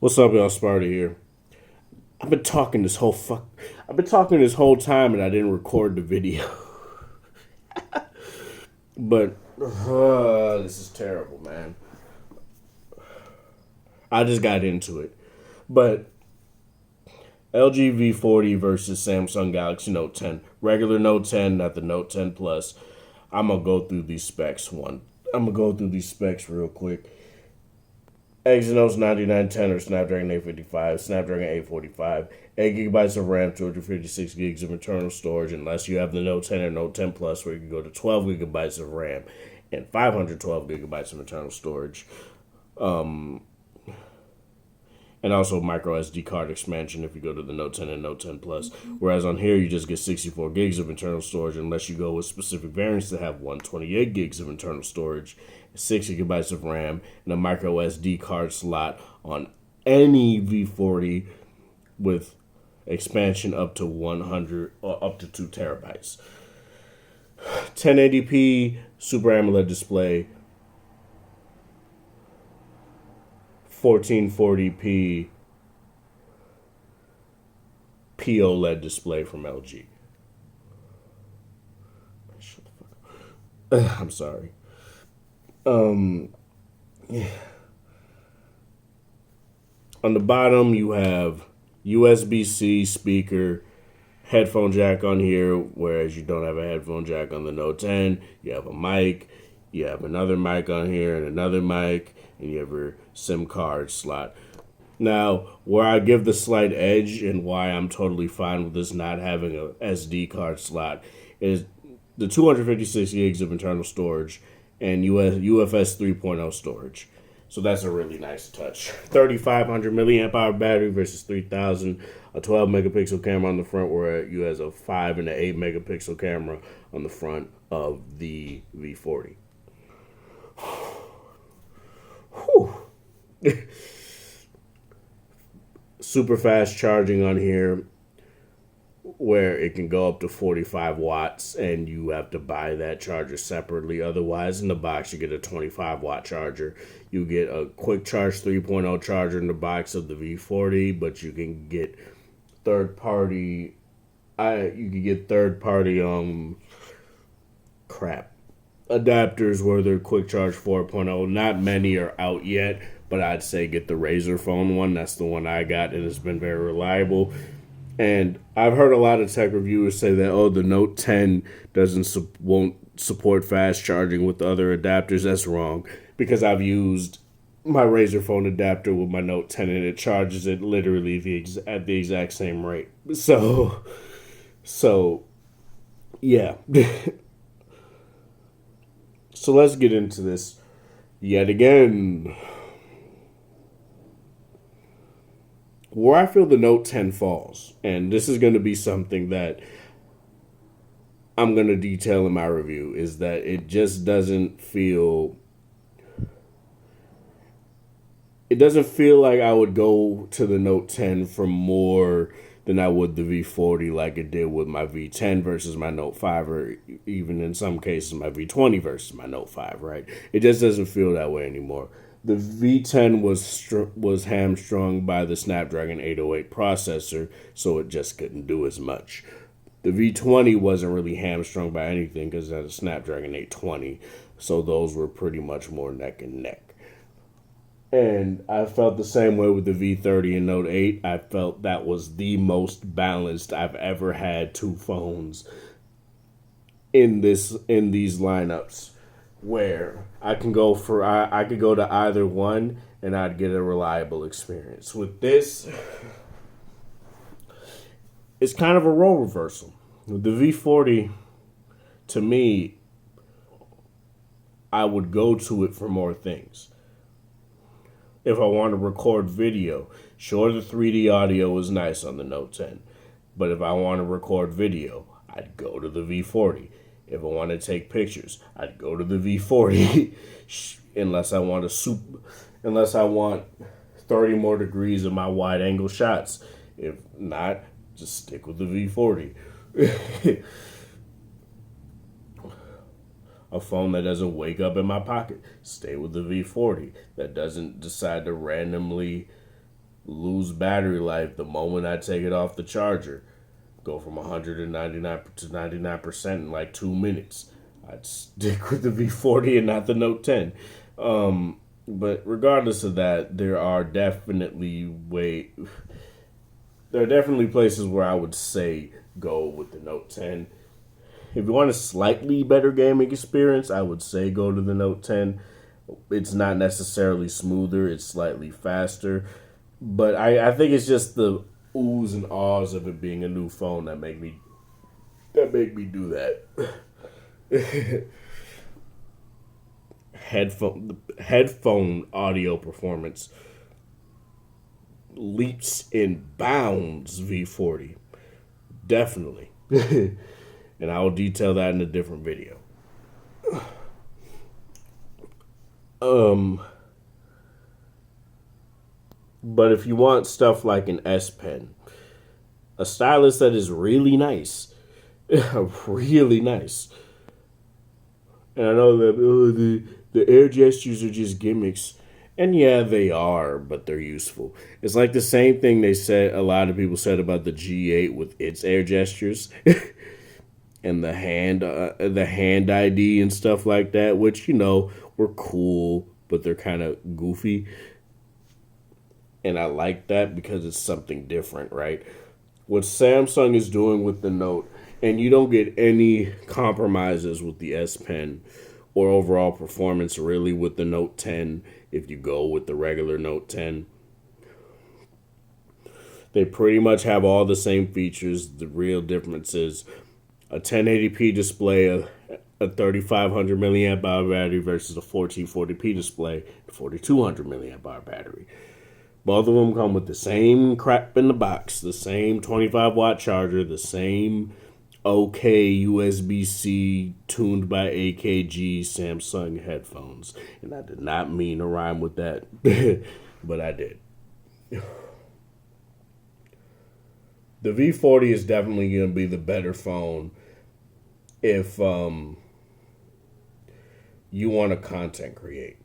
What's up, y'all? Sparta here. I've been talking this whole I've been talking this whole time, and I didn't record the video. But this is terrible, man. I just got into it. But LG V40 versus Samsung Galaxy Note 10, regular Note 10, not the Note 10 Plus. I'm gonna go through these specs. Real quick. Exynos 9910 or Snapdragon 855, Snapdragon 845, 8 gigabytes of RAM, 256 gigs of internal storage, unless you have the Note 10 or Note 10 Plus, where you can go to 12 gigabytes of RAM and 512 gigabytes of internal storage. And also micro SD card expansion if you go to the Note 10 and Note 10 Plus. Whereas on here, you just get 64 gigs of internal storage unless you go with specific variants that have 128 gigs of internal storage, 6 gigabytes of RAM, and a micro SD card slot on any V40 with expansion up to 100 or up to 2 terabytes. 1080p Super AMOLED display, 1440p POLED display from LG. Shut the fuck up. I'm sorry. Yeah. On the bottom, you have USB-C speaker, headphone jack on here, whereas you don't have a headphone jack on the Note 10. You have a mic, you have another mic on here, and another mic, and you have your SIM card slot. Now, where I give the slight edge and why I'm totally fine with this not having a SD card slot is the 256 gigs of internal storage and UFS 3.0 storage. So that's a really nice touch. 3,500 milliamp hour battery versus 3,000. A 12 megapixel camera on the front, where you has a 5 and an 8 megapixel camera on the front of the V40. Super fast charging on here, where it can go up to 45 watts, and you have to buy that charger separately. Otherwise, in the box, you get a 25 watt charger. You get a quick charge 3.0 charger in the box of the V40, but you can get third party adapters where they're quick charge 4.0. Not many are out yet, but I'd say get the Razer phone one. That's the one I got, and it's been very reliable. And I've heard a lot of tech reviewers say that, the Note 10 won't support fast charging with the other adapters. That's wrong, because I've used my Razer phone adapter with my Note 10, and it charges it literally at the exact same rate. So yeah. So let's get into this yet again. Where I feel the Note 10 falls, and this is going to be something that I'm going to detail in my review, is that it just doesn't feel... It doesn't feel like I would go to the Note 10 for more than I would the V40, like it did with my V10 versus my Note 5, or even in some cases my V20 versus my Note 5, right? It just doesn't feel that way anymore. The V10 was hamstrung by the Snapdragon 808 processor, so it just couldn't do as much. The V20 wasn't really hamstrung by anything because it had a Snapdragon 820, so those were pretty much more neck and neck. And I felt the same way with the V30 and Note 8. I felt that was the most balanced I've ever had two phones in these lineups, where I could go to either one and I'd get a reliable experience. With this, it's kind of a role reversal. With the V40, to me, I would go to it for more things. If I want to record video, sure, the 3D audio is nice on the Note 10, but if I want to record video, I'd go to the V40. If I want to take pictures, I'd go to the V40. unless I want 30 more degrees of my wide angle shots. If not, just stick with the V40. A phone that doesn't wake up in my pocket, stay with the V40. That doesn't decide to randomly lose battery life the moment I take it off the charger. Go from 199 to 99% in like 2 minutes. I'd stick with the V40 and not the Note 10. But regardless of that, there are definitely places where I would say go with the Note 10. If you want a slightly better gaming experience, I would say go to the Note 10. It's not necessarily smoother, it's slightly faster. But I think it's just the oohs and ahs of it being a new phone that make me do that. Headphone audio performance leaps and bounds V40. Definitely. And I will detail that in a different video. But if you want stuff like an S Pen, a stylus that is really nice, really nice. And I know that the air gestures are just gimmicks. And yeah, they are, but they're useful. It's like the same thing a lot of people said about the G8 with its air gestures. And the hand ID and stuff like that, which, were cool, but they're kind of goofy. And I like that because it's something different, right? What Samsung is doing with the Note, and you don't get any compromises with the S Pen or overall performance really with the Note 10 if you go with the regular Note 10. They pretty much have all the same features. The real difference is a 1080p display, a 3500 milliamp hour battery versus a 1440p display, a 4200 milliamp hour battery. Both of them come with the same crap in the box, the same 25 watt charger, the same OK USB-C tuned by AKG Samsung headphones. And I did not mean to rhyme with that, but I did. The V40 is definitely going to be the better phone if you want to content create.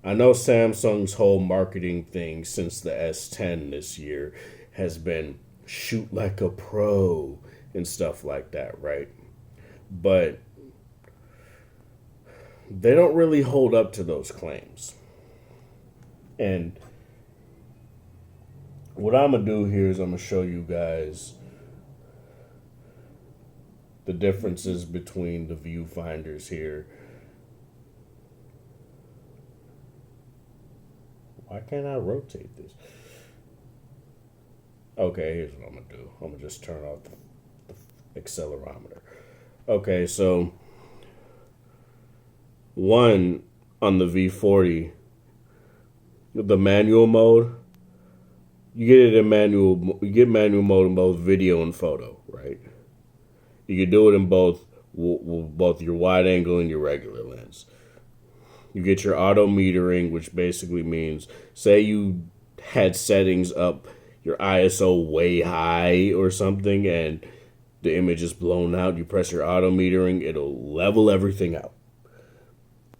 I know Samsung's whole marketing thing since the S10 this year has been shoot like a pro and stuff like that, right? But they don't really hold up to those claims. And what I'm going to do here is I'm going to show you guys the differences between the viewfinders here. Why can't I rotate this? Okay, here's what I'm going to do. I'm going to just turn off the accelerometer. Okay, so one on the V40, the manual mode, you get manual mode in both video and photo, right? You can do it in both your wide angle and your regular lens. You get your auto metering, which basically means, say you had settings up your ISO way high or something and the image is blown out, you press your auto metering, it'll level everything out.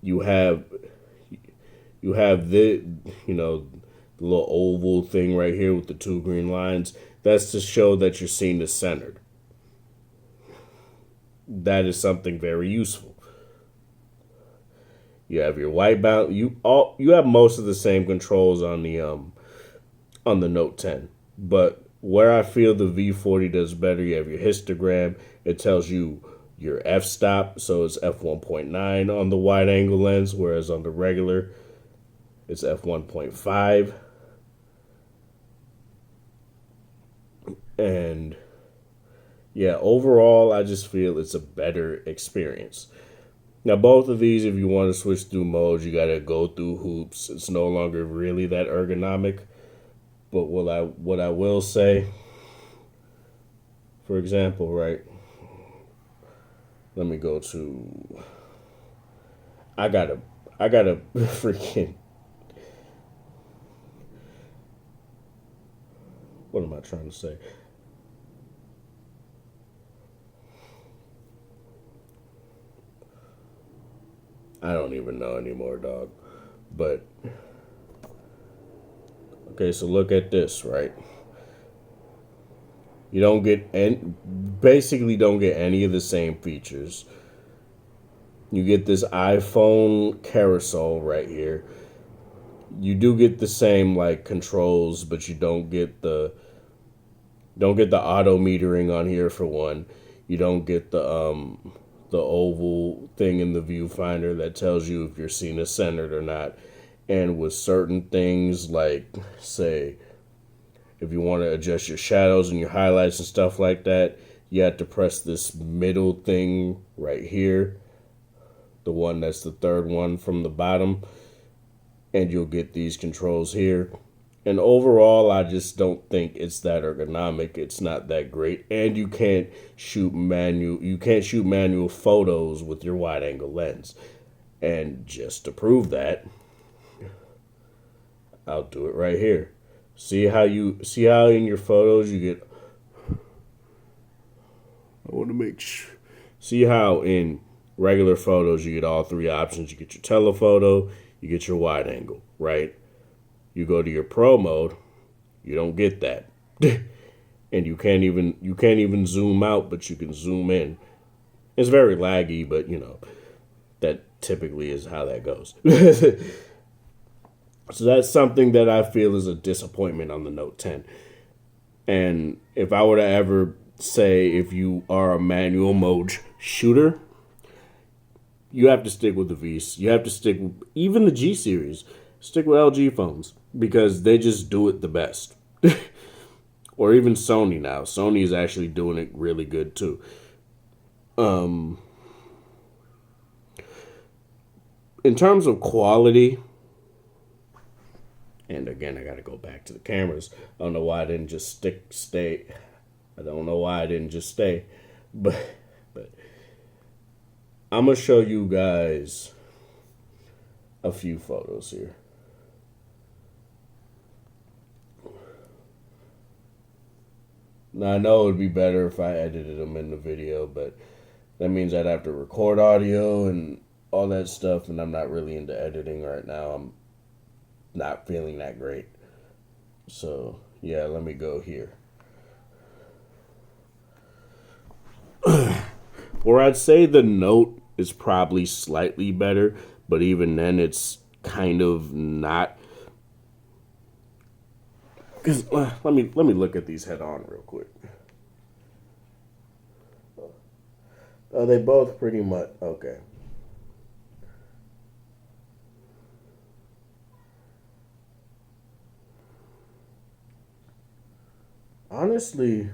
You have the little oval thing right here with the two green lines. That's to show that your scene is centered. That is something very useful. You have your white balance. You have most of the same controls on the Note 10, but where I feel the V40 does better, you have your histogram. It tells you your f-stop, so it's f1.9 on the wide angle lens, whereas on the regular, it's f1.5. And yeah, overall, I just feel it's a better experience. Now, both of these, if you want to switch through modes, you got to go through hoops. It's no longer really that ergonomic. But what I will say, for example, right? Let me go to. I gotta freaking. What am I trying to say? I don't even know anymore, dog. But Okay, so look at this, right? You don't get basically don't get any of the same features. You get this iPhone carousel right here. You do get the same like controls, but you don't get the auto metering on here for one. You don't get the oval thing in the viewfinder that tells you if your scene is centered or not. And with certain things like, say, if you want to adjust your shadows and your highlights and stuff like that, you have to press this middle thing right here, the one that's the third one from the bottom, and you'll get these controls here. And overall, I just don't think it's that ergonomic. It's not that great, and you can't shoot manual photos with your wide angle lens. And just to prove that, I'll do it right here. See how in your photos you get. I want to make sure. See how in regular photos you get all three options. You get your telephoto, you get your wide angle, right? You go to your pro mode, you don't get that. And you can't even zoom out, but you can zoom in. It's very laggy, but that typically is how that goes. So that's something that I feel is a disappointment on the Note 10. And if I were to ever say if you are a manual mode shooter, you have to stick with the Vs. You have to stick with even the G series. Stick with LG phones because they just do it the best. Or even Sony now. Sony is actually doing it really good too. In terms of quality, and again, I got to go back to the cameras. I don't know why I didn't just stay. I don't know why I didn't just stay. But I'm going to show you guys a few photos here. Now, I know it would be better if I edited them in the video, but that means I'd have to record audio and all that stuff, and I'm not really into editing right now. I'm not feeling that great. So, yeah, let me go here. Where I'd say the Note is probably slightly better, but even then it's kind of not. Because let me look at these head on real quick. They both pretty much okay. Honestly,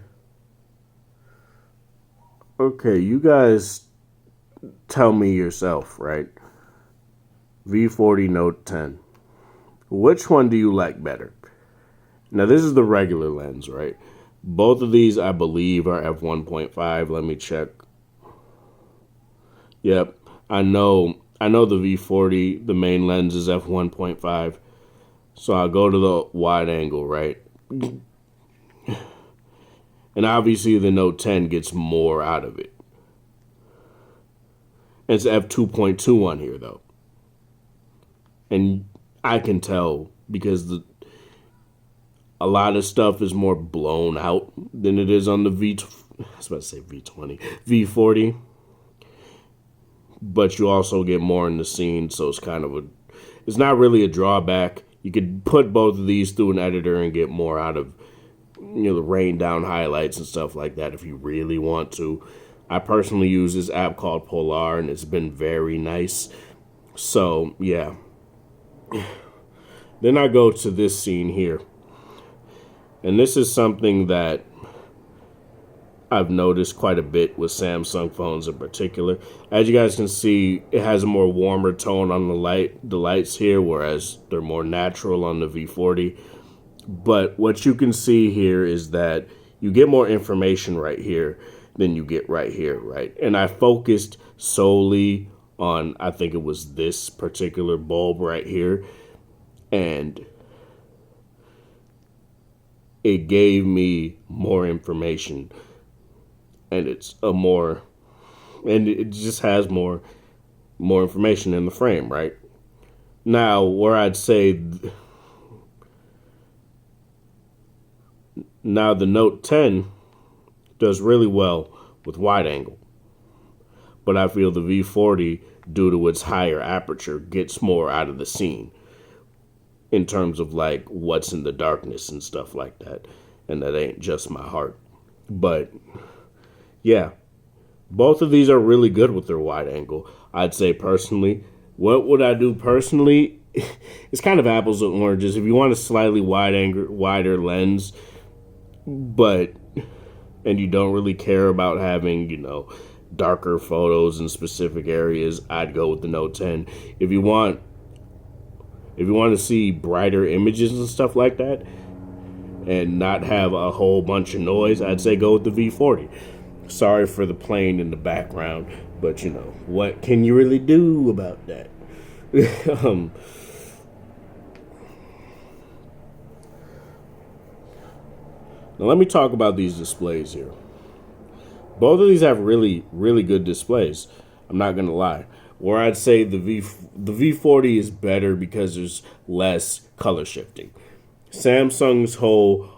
okay, you guys tell me yourself, right? V40 Note 10. Which one do you like better? Now, this is the regular lens, right? Both of these, I believe, are f1.5. Let me check. Yep, I know the V40, the main lens is f1.5. So I'll go to the wide angle, right? And obviously the Note 10 gets more out of it. It's f2.2 on here, though. And I can tell because a lot of stuff is more blown out than it is on the I was about to say V20, V40. But you also get more in the scene, so it's kind of it's not really a drawback. You could put both of these through an editor and get more out of, the rain down highlights and stuff like that if you really want to. I personally use this app called Polar, and it's been very nice. So, yeah. Then I go to this scene here. And this is something that I've noticed quite a bit with Samsung phones in particular. As you guys can see, it has a more warmer tone on the lights here, whereas they're more natural on the V40. But what you can see here is that you get more information right here than you get right here, right? And I focused solely on, I think it was this particular bulb right here, and it gave me more information. And it just has more information in the frame, right? Now, where I'd say Now the Note 10 does really well with wide angle, but I feel the V40, due to its higher aperture, gets more out of the scene in terms of like what's in the darkness and stuff like that. And that ain't just my heart. But yeah, both of these are really good with their wide angle. I'd say personally, what would I do personally? It's kind of apples and oranges. If you want a slightly wider lens, but and you don't really care about having, darker photos in specific areas, I'd go with the Note 10. If you want to see brighter images and stuff like that and not have a whole bunch of noise, I'd say go with the V40. Sorry for the plane in the background, but what can you really do about that? Now let me talk about these displays here. Both of these have really, really good displays. I'm not going to lie. Where I'd say the V40 is better because there's less color shifting. Samsung's whole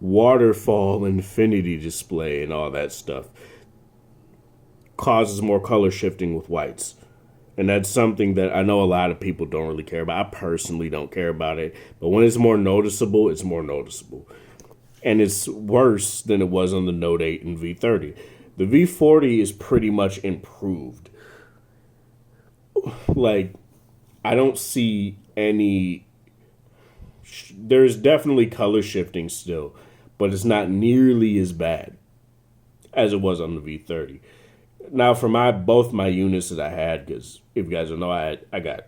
waterfall infinity display and all that stuff causes more color shifting with whites. And that's something that I know a lot of people don't really care about. I personally don't care about it. But when it's more noticeable, it's more noticeable. And it's worse than it was on the Note 8 and V30. The V40 is pretty much improved. Like, I don't see any... There's definitely color shifting still, but it's not nearly as bad as it was on the V30. Now, for both my units that I had, because if you guys don't know, I got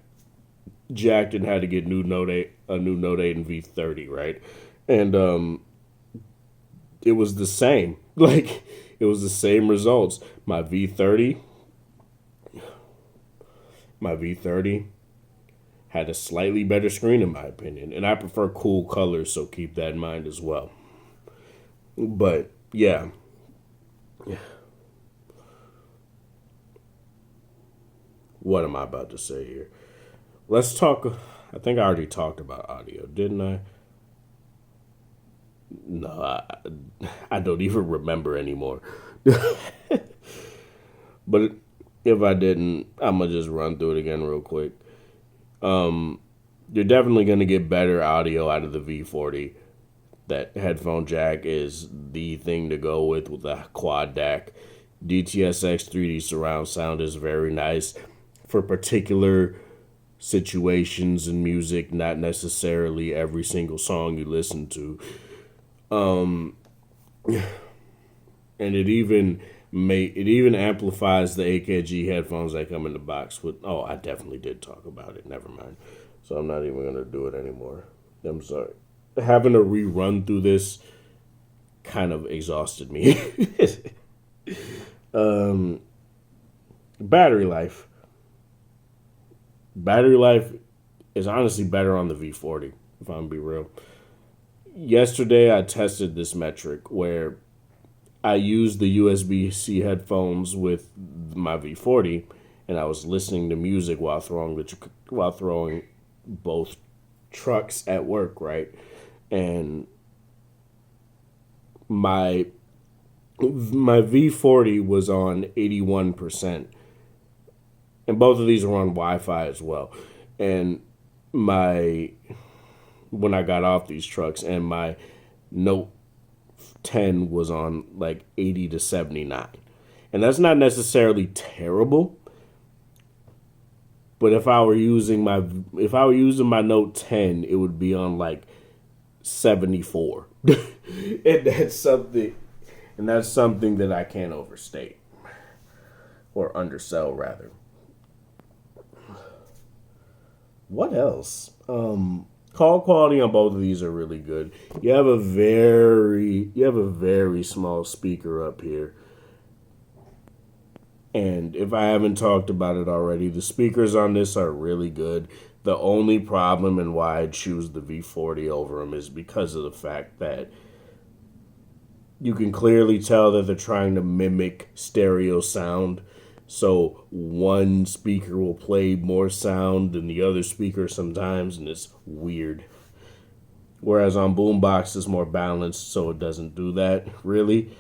jacked and had to get a new Note 8 and V30, right? And it was the same. Like, it was the same results. My V30 had a slightly better screen, in my opinion. And I prefer cool colors, so keep that in mind as well. But, yeah. What am I about to say here? Let's talk. I think I already talked about audio, didn't I? No, I don't even remember anymore. But if I didn't, I'm going to just run through it again real quick. You're definitely going to get better audio out of the V40. That headphone jack is the thing to go with the quad DAC. DTS:X 3D surround sound is very nice for particular situations in music, not necessarily every single song you listen to. And it even amplifies the AKG headphones that come in the box with. Oh, I definitely did talk about it. Never mind. So I'm not even gonna do it anymore. I'm sorry. Having to rerun through this kind of exhausted me. Battery life. Battery life is honestly better on the V40, if I'm gonna be real. Yesterday, I tested this metric where I used the USB-C headphones with my V40, and I was listening to music while throwing both trucks at work, right? And my V40 was on 81%. And both of these are on Wi-Fi as well. And when I got off these trucks, and my Note 10 was on like 80 to 79. And that's not necessarily terrible. But if I were using my Note 10, it would be on like 74. And that's something that I can't overstate. Or undersell, rather. What else? Call quality on both of these are really good. You have a very small speaker up here. And if I haven't talked about it already, the speakers on this are really good. The only problem and why I choose the V40 over them is because of the fact that you can clearly tell that they're trying to mimic stereo sound. So one speaker will play more sound than the other speaker sometimes, and it's weird. Whereas on boombox, it's more balanced, so it doesn't do that, really.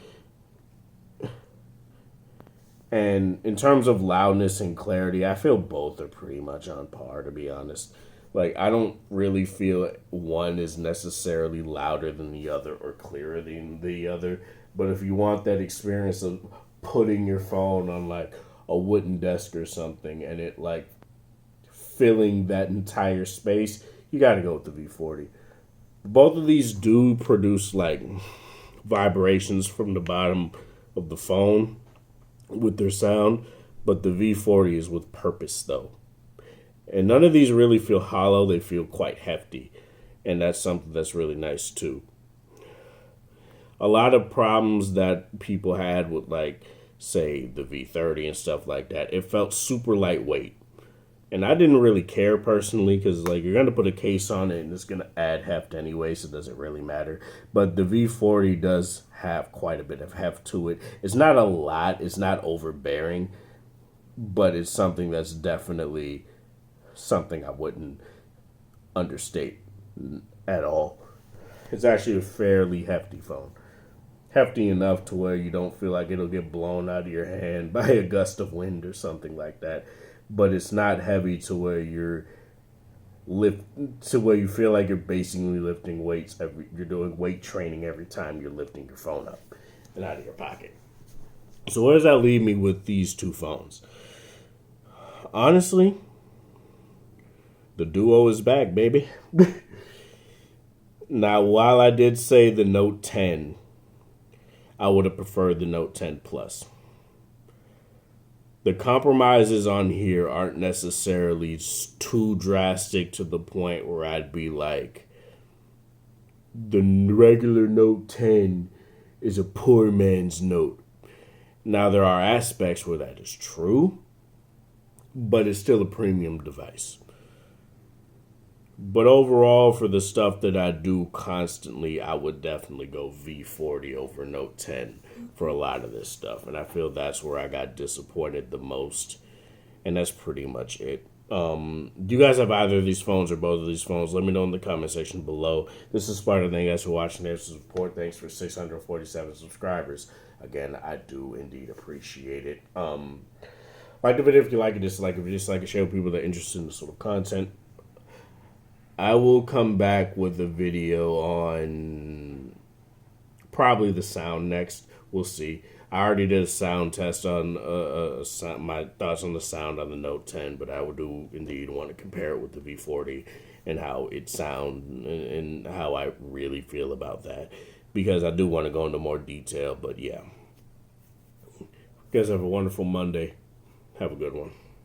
And in terms of loudness and clarity, I feel both are pretty much on par, to be honest. Like, I don't really feel one is necessarily louder than the other or clearer than the other. But if you want that experience of putting your phone on, like, a wooden desk or something and it, like, filling that entire space, you got to go with the V40. Both of these do produce, like, vibrations from the bottom of the phone with their sound, but the V40 is with purpose, though. And none of these really feel hollow, they feel quite hefty. And that's something that's really nice, too. A lot of problems that people had with, like, say, the V30 and stuff like that, it felt super lightweight. And I didn't really care personally because, like, you're going to put a case on it and it's going to add heft anyway, so it doesn't really matter. But the V40 does have quite a bit of heft to it. It's not a lot. It's not overbearing. But it's something that's definitely something I wouldn't understate at all. It's actually a fairly hefty phone. Hefty enough to where you don't feel like it'll get blown out of your hand by a gust of wind or something like that. But it's not heavy to where you feel like you're basically lifting weights. You're doing weight training every time you're lifting your phone up and out of your pocket. So where does that leave me with these two phones? Honestly, the duo is back, baby. Now, while I did say the Note 10, I would have preferred the Note 10 Plus. The compromises on here aren't necessarily too drastic to the point where I'd be like, the regular Note 10 is a poor man's Note. Now, there are aspects where that is true, but it's still a premium device. But overall, for the stuff that I do constantly, I would definitely go V40 over Note 10 for a lot of this stuff. And I feel that's where I got disappointed the most. And that's pretty much it. Do you guys have either of these phones or both of these phones? Let me know in the comment section below. This is Sparta. Thank you guys for watching. There's support. Thanks for 647 subscribers. Again, I do indeed appreciate it. Like the video if you like it, dislike it. If you dislike it, share with people that are interested in this sort of content. I will come back with a video on probably the sound next. We'll see. I already did a sound test on my thoughts on the sound on the Note 10, but I would do indeed want to compare it with the V40 and how it sounds and how I really feel about that, because I do want to go into more detail. But yeah, you guys have a wonderful Monday. Have a good one.